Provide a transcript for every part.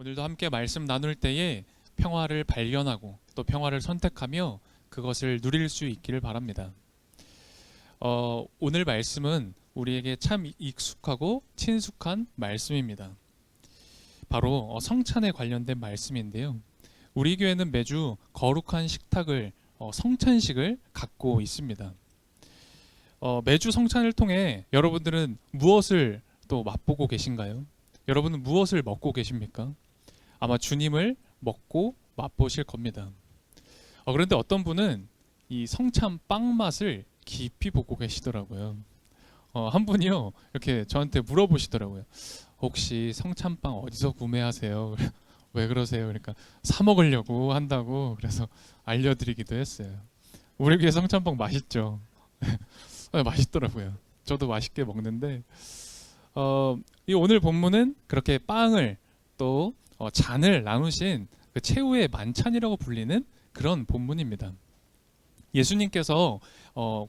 오늘도 함께 말씀 나눌 때에 평화를 발견하고 또 평화를 선택하며 그것을 누릴 수 있기를 바랍니다. 오늘 말씀은 우리에게 참 익숙하고 친숙한 말씀입니다. 바로 성찬에 관련된 말씀인데요. 우리 교회는 매주 거룩한 식탁을 성찬식을 갖고 있습니다. 매주 성찬을 통해 여러분들은 무엇을 또 맛보고 계신가요? 여러분은 무엇을 먹고 계십니까? 아마 주님을 먹고 맛보실 겁니다. 그런데 어떤 분은 이 성찬 빵 맛을 깊이 보고 계시더라고요. 한 분이요 이렇게 저한테 물어보시더라고요. 혹시 성찬빵 어디서 구매하세요? 왜 그러세요? 그러니까 사 먹으려고 한다고 그래서 알려드리기도 했어요. 우리 교회 성찬빵 맛있죠? 맛있더라고요. 저도 맛있게 먹는데 이 오늘 본문은 그렇게 빵을 또 잔을 나누신 그 최후의 만찬이라고 불리는 그런 본문입니다. 예수님께서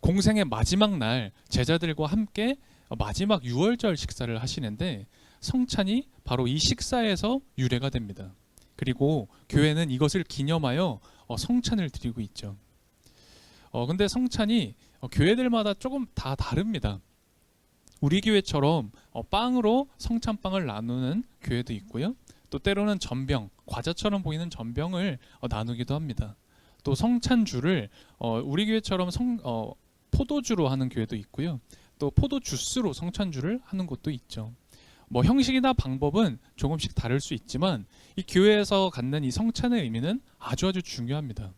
공생의 마지막 날 제자들과 함께 마지막 유월절 식사를 하시는데 성찬이 바로 이 식사에서 유래가 됩니다. 그리고 교회는 이것을 기념하여 성찬을 드리고 있죠. 근데 성찬이 교회들마다 조금 다 다릅니다. 우리 교회처럼 빵으로 성찬빵을 나누는 교회도 있고요. 또 때로는 전병, 과자처럼 보이는 전병을 나누기도 합니다. 또 성찬주를 우리 교회처럼 포도주로 하는 교회도 있고요. 또 포도 주스로 성찬주를 하는 곳도 있죠. 뭐 형식이나 방법은 조금씩 다를 수 있지만 이 교회에서 갖는 이 성찬의 의미는 아주 중요합니다.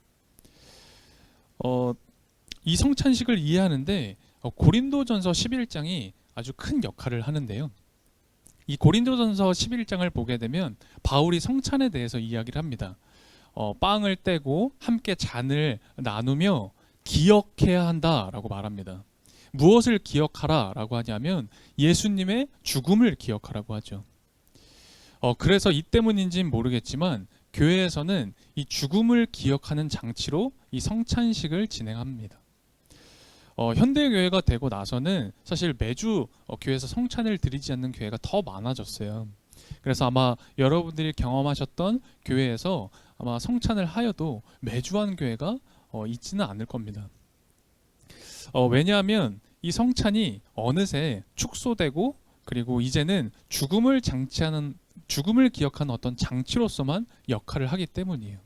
이 성찬식을 이해하는데 고린도전서 11장이 아주 큰 역할을 하는데요. 이 고린도전서 11장을 보게 되면 바울이 성찬에 대해서 이야기를 합니다. 빵을 떼고 함께 잔을 나누며 기억해야 한다라고 말합니다. 무엇을 기억하라라고 하냐면 예수님의 죽음을 기억하라고 하죠. 그래서 이 때문인지는 모르겠지만 교회에서는 이 죽음을 기억하는 장치로 이 성찬식을 진행합니다. 현대 교회가 되고 나서는 사실 매주 교회에서 성찬을 드리지 않는 교회가 더 많아졌어요. 그래서 아마 여러분들이 경험하셨던 교회에서 아마 성찬을 하여도 매주 하는 교회가 있지는 않을 겁니다. 왜냐하면 이 성찬이 어느새 축소되고 그리고 이제는 죽음을 기억하는 어떤 장치로서만 역할을 하기 때문이에요.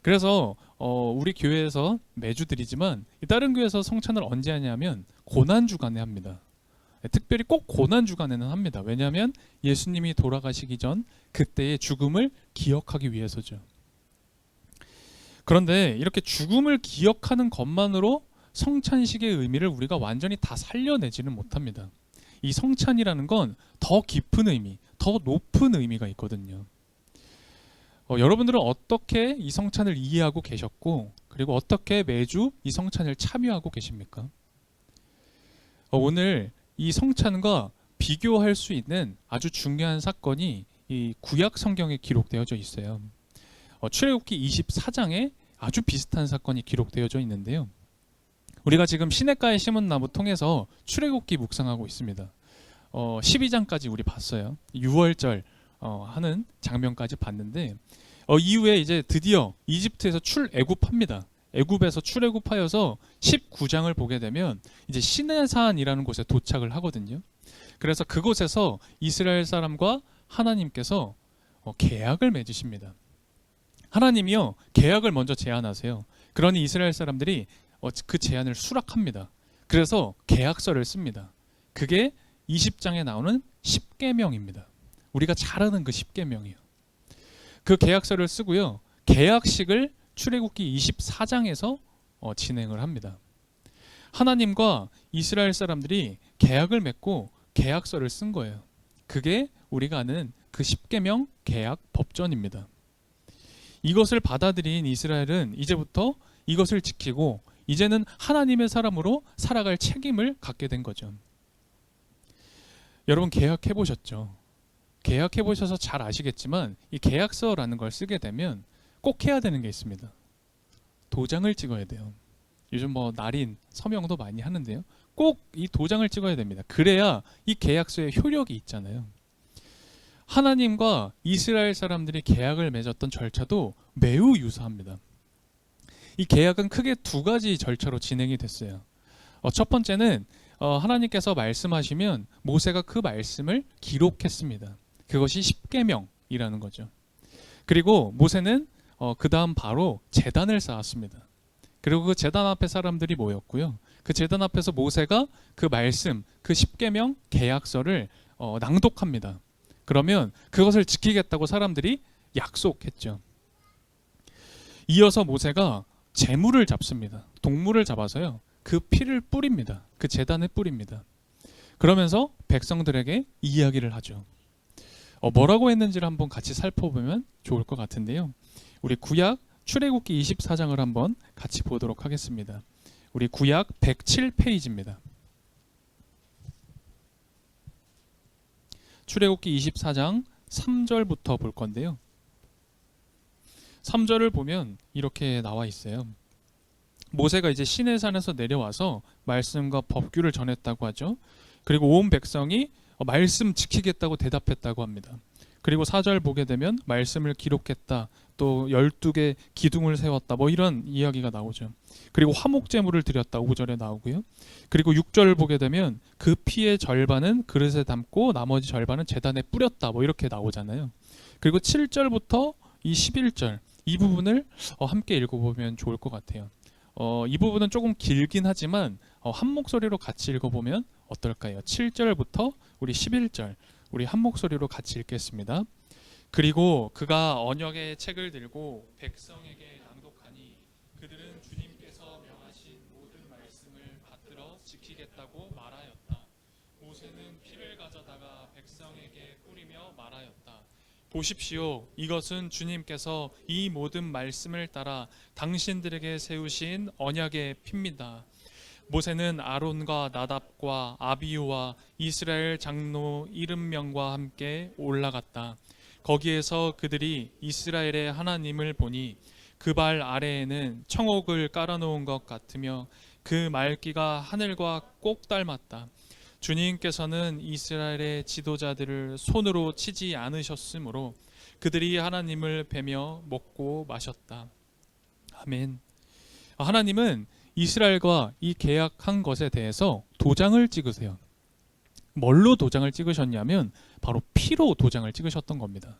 그래서 우리 교회에서 매주 드리지만 다른 교회에서 성찬을 언제 하냐면 고난주간에 합니다. 특별히 꼭 고난주간에는 합니다. 왜냐하면 예수님이 돌아가시기 전 그때의 죽음을 기억하기 위해서죠. 그런데 이렇게 죽음을 기억하는 것만으로 성찬식의 의미를 우리가 완전히 다 살려내지는 못합니다. 이 성찬이라는 건 더 깊은 의미, 더 높은 의미가 있거든요. 여러분들은 어떻게 이 성찬을 이해하고 계셨고 그리고 어떻게 매주 이 성찬을 참여하고 계십니까? 오늘 이 성찬과 비교할 수 있는 아주 중요한 사건이 이 구약 성경에 기록되어져 있어요. 출애굽기 24장에 아주 비슷한 사건이 기록되어져 있는데요. 우리가 지금 시냇가에 심은 나무 통해서 출애굽기 묵상하고 있습니다. 12장까지 우리 봤어요. 6월절 하는 장면까지 봤는데 이후에 이제 드디어 이집트에서 출애굽합니다. 애굽에서 출애굽하여서 19장을 보게 되면 이제 시내산이라는 곳에 도착을 하거든요. 그래서 그곳에서 이스라엘 사람과 하나님께서 계약을 맺으십니다. 하나님이요 계약을 먼저 제안하세요. 그러니 이스라엘 사람들이 그 제안을 수락합니다. 그래서 계약서를 씁니다. 그게 20장에 나오는 10계명입니다. 우리가 잘 아는 그 10계명이에요. 그 계약서를 쓰고요. 계약식을 출애굽기 24장에서 진행을 합니다. 하나님과 이스라엘 사람들이 계약을 맺고 계약서를 쓴 거예요. 그게 우리가 아는 그 10계명 계약 법전입니다. 이것을 받아들인 이스라엘은 이제부터 이것을 지키고 이제는 하나님의 사람으로 살아갈 책임을 갖게 된 거죠. 여러분 계약해 보셨죠? 계약해 보셔서 잘 아시겠지만 이 계약서라는 걸 쓰게 되면 꼭 해야 되는 게 있습니다. 도장을 찍어야 돼요. 요즘 뭐 날인 서명도 많이 하는데요. 꼭 이 도장을 찍어야 됩니다. 그래야 이 계약서에 효력이 있잖아요. 하나님과 이스라엘 사람들이 계약을 맺었던 절차도 매우 유사합니다. 이 계약은 크게 두 가지 절차로 진행이 됐어요. 첫 번째는 하나님께서 말씀하시면 모세가 그 말씀을 기록했습니다. 그것이 십계명이라는 거죠. 그리고 모세는 그 다음 바로 제단을 쌓았습니다. 그리고 그 제단 앞에 사람들이 모였고요. 그 제단 앞에서 모세가 그 말씀, 그 십계명 계약서를 낭독합니다. 그러면 그것을 지키겠다고 사람들이 약속했죠. 이어서 모세가 제물을 잡습니다. 동물을 잡아서요. 그 피를 뿌립니다. 그 제단에 뿌립니다. 그러면서 백성들에게 이야기를 하죠. 뭐라고 했는지를 한번 같이 살펴보면 좋을 것 같은데요. 우리 구약 출애굽기 24장을 한번 같이 보도록 하겠습니다. 우리 구약 107페이지입니다. 출애굽기 24장 3절부터 볼 건데요. 3절을 보면 이렇게 나와 있어요. 모세가 이제 시내산에서 내려와서 말씀과 법규를 전했다고 하죠. 그리고 온 백성이 말씀 지키겠다고 대답했다고 합니다. 그리고 4절 보게 되면 말씀을 기록했다. 또 12개 기둥을 세웠다. 뭐 이런 이야기가 나오죠. 그리고 화목제물을 드렸다. 5절에 나오고요. 그리고 6절을 보게 되면 그 피의 절반은 그릇에 담고 나머지 절반은 제단에 뿌렸다. 뭐 이렇게 나오잖아요. 그리고 7절부터 이 11절 이 부분을 함께 읽어보면 좋을 것 같아요. 이 부분은 조금 길긴 하지만 한 목소리로 같이 읽어보면 어떨까요? 7절부터 우리 11절 우리 한 목소리로 같이 읽겠습니다. 그리고 그가 언약의 책을 들고 백성에게 낭독하니 그들은 주님께서 명하신 모든 말씀을 받들어 지키겠다고 말하였다. 모세는 피를 가져다가 백성에게 뿌리며 말하였다. 보십시오. 이것은 주님께서 이 모든 말씀을 따라 당신들에게 세우신 언약의 피입니다. 모세는 아론과 나답과 아비후와 이스라엘 장로 70명과 함께 올라갔다. 거기에서 그들이 이스라엘의 하나님을 보니 그 발 아래에는 청옥을 깔아놓은 것 같으며 그 말기가 하늘과 꼭 닮았다. 주님께서는 이스라엘의 지도자들을 손으로 치지 않으셨으므로 그들이 하나님을 뵈며 먹고 마셨다. 아멘. 하나님은 이스라엘과 이 계약한 것에 대해서 도장을 찍으세요. 뭘로 도장을 찍으셨냐면 바로 피로 도장을 찍으셨던 겁니다.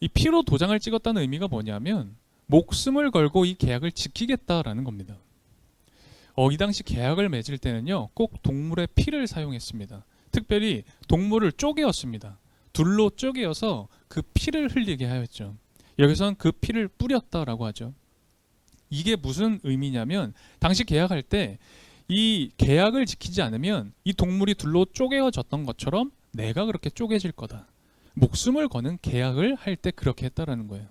이 피로 도장을 찍었다는 의미가 뭐냐면 목숨을 걸고 이 계약을 지키겠다라는 겁니다. 이 당시 계약을 맺을 때는요 꼭 동물의 피를 사용했습니다. 특별히 동물을 쪼개었습니다. 둘로 쪼개어서 그 피를 흘리게 하였죠. 여기서는 그 피를 뿌렸다라고 하죠. 이게 무슨 의미냐면 당시 계약할 때 이 계약을 지키지 않으면 이 동물이 둘로 쪼개어졌던 것처럼 내가 그렇게 쪼개질 거다. 목숨을 거는 계약을 할 때 그렇게 했다라는 거예요.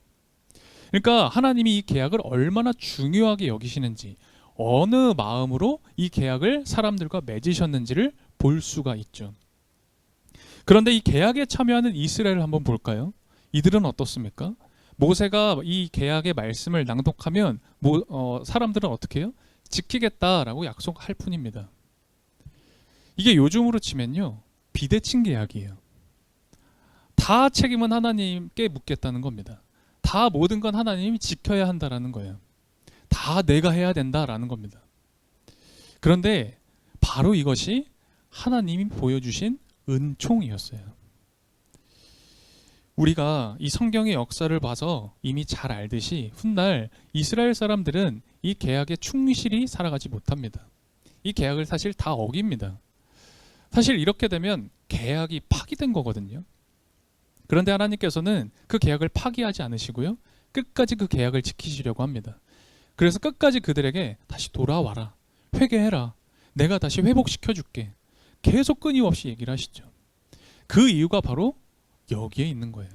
그러니까 하나님이 이 계약을 얼마나 중요하게 여기시는지 어느 마음으로 이 계약을 사람들과 맺으셨는지를 볼 수가 있죠. 그런데 이 계약에 참여하는 이스라엘을 한번 볼까요? 이들은 어떻습니까? 모세가 이 계약의 말씀을 낭독하면 사람들은 어떻게 해요? 지키겠다라고 약속할 뿐입니다. 이게 요즘으로 치면요 비대칭 계약이에요. 다 책임은 하나님께 묻겠다는 겁니다. 다 모든 건 하나님이 지켜야 한다라는 거예요. 다 내가 해야 된다라는 겁니다. 그런데 바로 이것이 하나님이 보여주신 은총이었어요. 우리가 이 성경의 역사를 봐서 이미 잘 알듯이 훗날 이스라엘 사람들은 이 계약에 충실히 살아가지 못합니다. 이 계약을 사실 다 어깁니다. 사실 이렇게 되면 계약이 파기된 거거든요. 그런데 하나님께서는 그 계약을 파기하지 않으시고요. 끝까지 그 계약을 지키시려고 합니다. 그래서 끝까지 그들에게 다시 돌아와라. 회개해라. 내가 다시 회복시켜줄게. 계속 끊임없이 얘기를 하시죠. 그 이유가 바로 여기에 있는 거예요.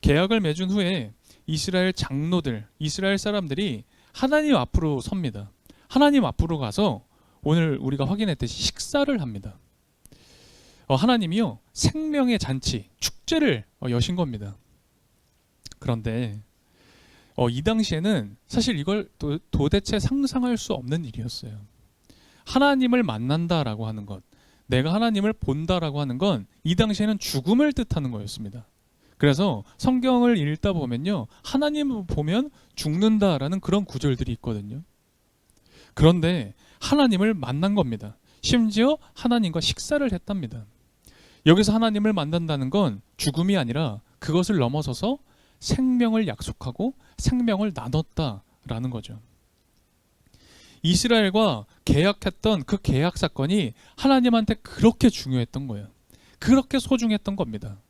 계약을 맺은 후에 이스라엘 장로들, 이스라엘 사람들이 하나님 앞으로 섭니다. 하나님 앞으로 가서 오늘 우리가 확인했듯이 식사를 합니다. 하나님이요 생명의 잔치, 축제를 여신 겁니다. 그런데 이 당시에는 사실 이걸 도대체 상상할 수 없는 일이었어요. 하나님을 만난다라고 하는 것, 내가 하나님을 본다라고 하는 건 이 당시에는 죽음을 뜻하는 거였습니다. 그래서 성경을 읽다 보면요, 하나님을 보면 죽는다라는 그런 구절들이 있거든요. 그런데 하나님을 만난 겁니다. 심지어 하나님과 식사를 했답니다. 여기서 하나님을 만난다는 건 죽음이 아니라 그것을 넘어서서 생명을 약속하고 생명을 나눴다라는 거죠. 이스라엘과 계약했던 그 계약 사건이 하나님한테 그렇게 중요했던 거예요. 그렇게 소중했던 겁니다.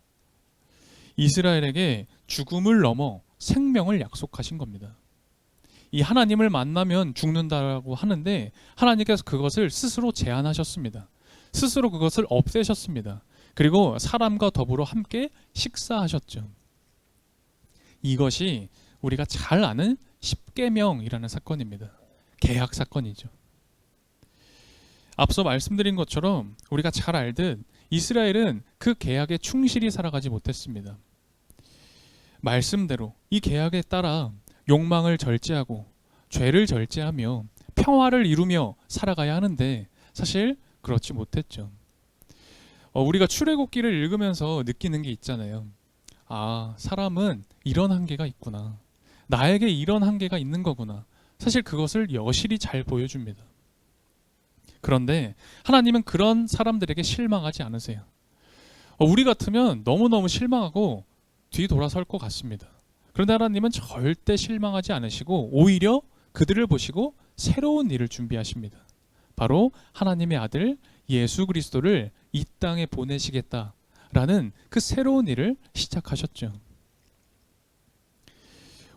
이스라엘에게 죽음을 넘어 생명을 약속하신 겁니다. 이 하나님을 만나면 죽는다라고 하는데 하나님께서 그것을 스스로 제한하셨습니다. 스스로 그것을 없애셨습니다. 그리고 사람과 더불어 함께 식사하셨죠. 이것이 우리가 잘 아는 십계명이라는 사건입니다. 계약 사건이죠. 앞서 말씀드린 것처럼 우리가 잘 알듯 이스라엘은 그 계약에 충실히 살아가지 못했습니다. 말씀대로 이 계약에 따라 욕망을 절제하고 죄를 절제하며 평화를 이루며 살아가야 하는데 사실 그렇지 못했죠. 우리가 출애굽기를 읽으면서 느끼는 게 있잖아요. 아, 사람은 이런 한계가 있구나. 나에게 이런 한계가 있는 거구나. 사실 그것을 여실히 잘 보여줍니다. 그런데 하나님은 그런 사람들에게 실망하지 않으세요. 우리 같으면 너무너무 실망하고 뒤돌아설 것 같습니다. 그런데 하나님은 절대 실망하지 않으시고 오히려 그들을 보시고 새로운 일을 준비하십니다. 바로 하나님의 아들 예수 그리스도를 이 땅에 보내시겠다라는 그 새로운 일을 시작하셨죠.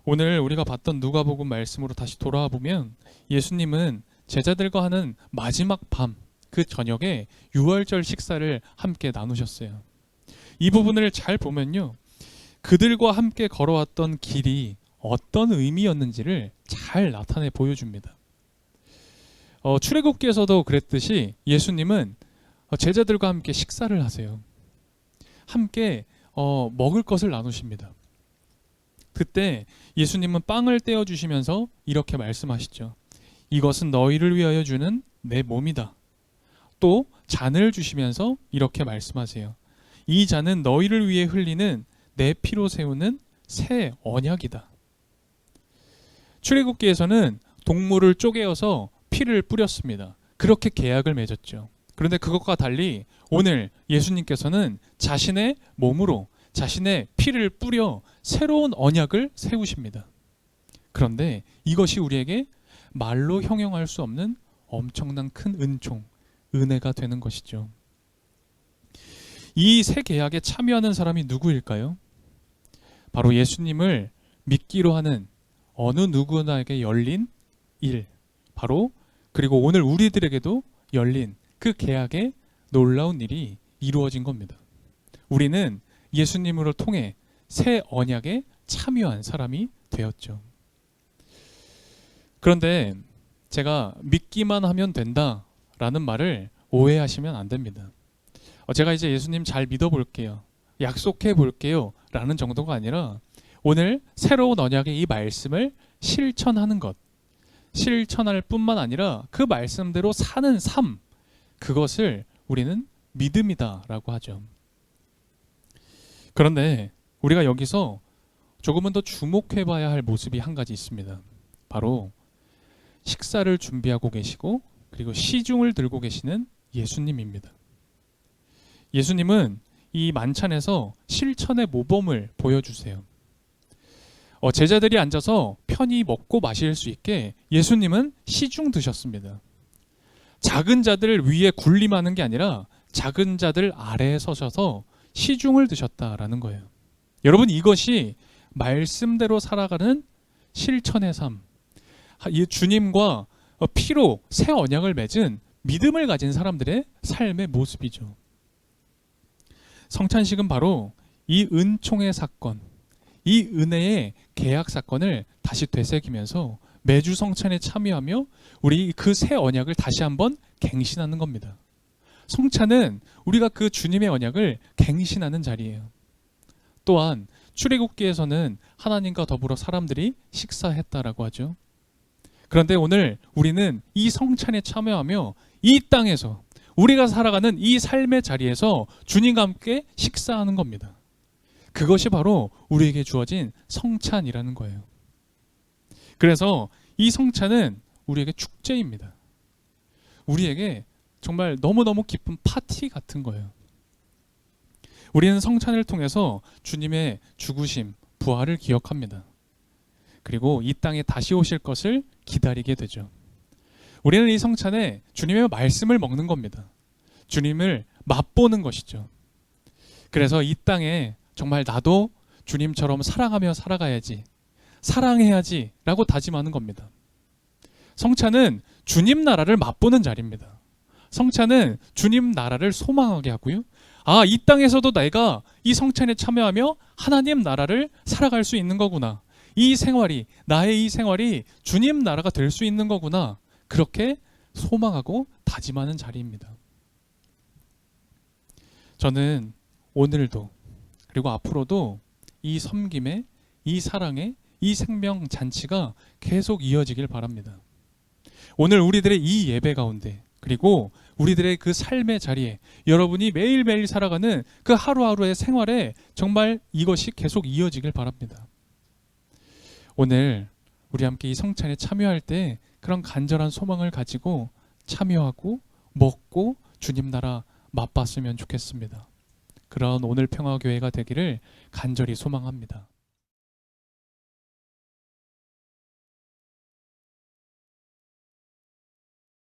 오늘 우리가 봤던 누가복음 말씀으로 다시 돌아와 보면 예수님은 제자들과 하는 마지막 밤, 그 저녁에 유월절 식사를 함께 나누셨어요. 이 부분을 잘 보면요, 그들과 함께 걸어왔던 길이 어떤 의미였는지를 잘 나타내 보여줍니다. 출애굽기에서도 그랬듯이 예수님은 제자들과 함께 식사를 하세요. 함께 먹을 것을 나누십니다. 그때 예수님은 빵을 떼어주시면서 이렇게 말씀하시죠. 이것은 너희를 위하여 주는 내 몸이다. 또 잔을 주시면서 이렇게 말씀하세요. 이 잔은 너희를 위해 흘리는 내 피로 세우는 새 언약이다. 출애굽기에서는 동물을 쪼개어서 피를 뿌렸습니다. 그렇게 계약을 맺었죠. 그런데 그것과 달리 오늘 예수님께서는 자신의 몸으로 자신의 피를 뿌려 새로운 언약을 세우십니다. 그런데 이것이 우리에게 말로 형용할 수 없는 엄청난 큰 은총, 은혜가 되는 것이죠. 이 새 계약에 참여하는 사람이 누구일까요? 바로 예수님을 믿기로 하는 어느 누구나에게 열린 일, 바로 그리고 오늘 우리들에게도 열린 그 계약의 놀라운 일이 이루어진 겁니다. 우리는 예수님으로 통해 새 언약에 참여한 사람이 되었죠. 그런데 제가 믿기만 하면 된다라는 말을 오해하시면 안 됩니다. 제가 이제 예수님 잘 믿어볼게요, 약속해 볼게요 라는 정도가 아니라 오늘 새로운 언약의 이 말씀을 실천하는 것, 실천할 뿐만 아니라 그 말씀대로 사는 삶, 그것을 우리는 믿음이다라고 하죠. 그런데 우리가 여기서 조금은 더 주목해 봐야 할 모습이 한 가지 있습니다. 바로 식사를 준비하고 계시고 그리고 시중을 들고 계시는 예수님입니다. 예수님은 이 만찬에서 실천의 모범을 보여주세요. 제자들이 앉아서 편히 먹고 마실 수 있게 예수님은 시중 드셨습니다. 작은 자들 위에 군림하는 게 아니라 작은 자들 아래에 서셔서 시중을 드셨다라는 거예요. 여러분, 이것이 말씀대로 살아가는 실천의 삶, 주님과 피로 새 언약을 맺은 믿음을 가진 사람들의 삶의 모습이죠. 성찬식은 바로 이 은총의 사건, 이 은혜의 계약 사건을 다시 되새기면서 매주 성찬에 참여하며 우리 그 새 언약을 다시 한번 갱신하는 겁니다. 성찬은 우리가 그 주님의 언약을 갱신하는 자리예요. 또한 출애굽기에서는 하나님과 더불어 사람들이 식사했다라고 하죠. 그런데 오늘 우리는 이 성찬에 참여하며 이 땅에서 우리가 살아가는 이 삶의 자리에서 주님과 함께 식사하는 겁니다. 그것이 바로 우리에게 주어진 성찬이라는 거예요. 그래서 이 성찬은 우리에게 축제입니다. 우리에게 정말 너무너무 기쁜 파티 같은 거예요. 우리는 성찬을 통해서 주님의 죽으심, 부활을 기억합니다. 그리고 이 땅에 다시 오실 것을 기다리게 되죠. 우리는 이 성찬에 주님의 말씀을 먹는 겁니다. 주님을 맛보는 것이죠. 그래서 이 땅에 정말 나도 주님처럼 사랑하며 살아가야지, 사랑해야지 라고 다짐하는 겁니다. 성찬은 주님 나라를 맛보는 자리입니다. 성찬은 주님 나라를 소망하게 하고요. 아, 이 땅에서도 내가 이 성찬에 참여하며 하나님 나라를 살아갈 수 있는 거구나. 이 생활이, 나의 이 생활이 주님 나라가 될 수 있는 거구나. 그렇게 소망하고 다짐하는 자리입니다. 저는 오늘도 그리고 앞으로도 이 섬김의, 이 사랑의, 이 생명 잔치가 계속 이어지길 바랍니다. 오늘 우리들의 이 예배 가운데 그리고 우리들의 그 삶의 자리에 여러분이 매일매일 살아가는 그 하루하루의 생활에 정말 이것이 계속 이어지길 바랍니다. 오늘 우리 함께 이 성찬에 참여할 때 그런 간절한 소망을 가지고 참여하고 먹고 주님 나라 맛봤으면 좋겠습니다. 그런 오늘 평화교회가 되기를 간절히 소망합니다.